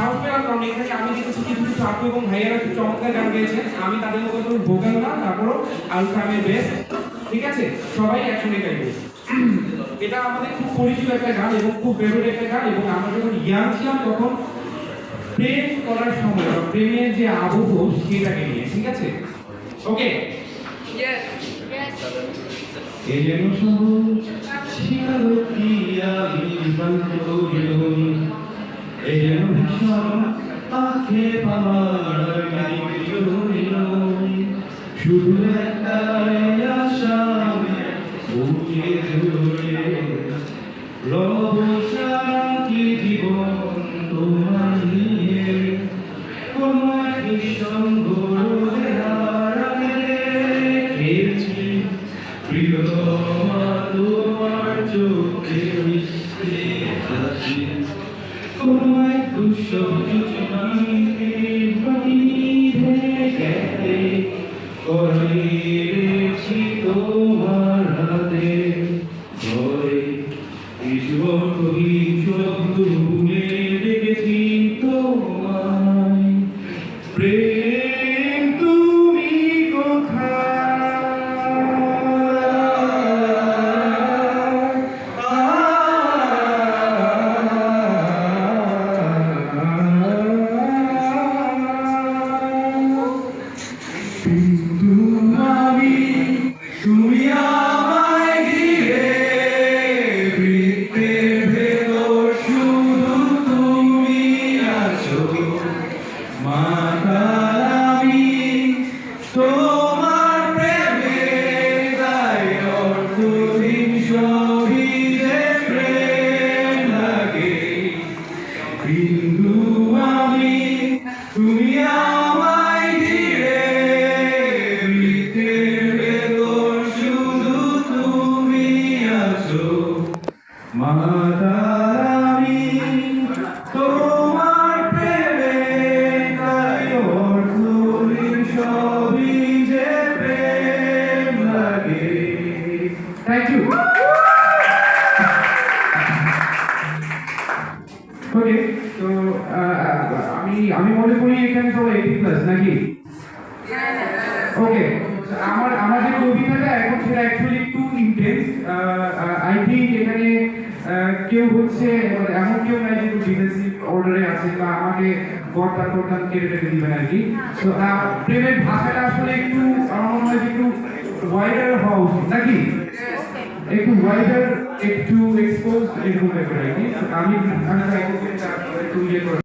সাহস পেলাম কারণ এখানে আমি দেখেছি কিছু কিছু আপু এবং ভাইয়েরা খুব চমৎকার গান গেয়েছেন। আমি তাদের মতো কোনো ভোকাল না, তারপরও আলফামের বেস্ট, ঠিক আছে, সবাই একসঙ্গে গাইবো। এটা আমাদের খুব পরিচিত একটা গান এবং খুব ফেভারিট একটা গান, এবং আমরা যখন ইয়াং ছিলাম তখন প্রেম করার সময় বা প্রেমের যে আবহ সেটাকে নিয়ে, ঠিক আছে? ওকে, এই যেন সবুজ শিয়ালো কি আমি বান্ধবী, এই যেন ভীষণ পাখে পাওয়ার শুধু একটাই আশা বুকে ধরে রব সাথী জীবন তোমার নিয়ে কোনো এক সঙ্গ হারিয়েছি প্রিয়তমা তোমার চোখে মিশতে হাসি কোনো এক দুঃস্বপ্নে গেছে করেছি তোমার হাতে ভয় ঈশ্বর কবি শব্দ ভুলে রেখেছি তোমায় প্রেম তুমি কোথায় তুমি আমায় ঘিরে বৃত্তের ভেতর শুধু তুমি আছো মাতাল আমি তোমার প্রেমে তাই অর্থহীন সবই যে প্রেম লাগে বিন্দু আমি তুমি আমায় ঘিরে বৃত্তের ভেতর শুধু তুমি আছো মাতাল আমি তোমার প্রেমে তাই অর্থহীন সবই যে প্রেম লাগে। Thank you. ওকে, তো আমি মনে করি এখানে সবাই 80+ নাকি? ওকে, আমার যে কবিতাটা এখন সেটা অ্যাকচুয়ালি একটু ইন্টেন্স। আই থিঙ্ক এখানে কেউ হচ্ছে এমন কেউ নাই যে ডিফেন্সিভ অর্ডারে আছে বা আমাকে গড়টা টর্দান কেটে কেটে দিবেন আর কি। তো প্রেমের ভাষাটা আসলে একটু আমার মনে হয় একটু ওয়াইডার হওয়া উচিত নাকি? একটু ওয়াইডার, একটু এক্সপোজ এরকম ব্যাপার আর কি। আমি একটু ইয়ে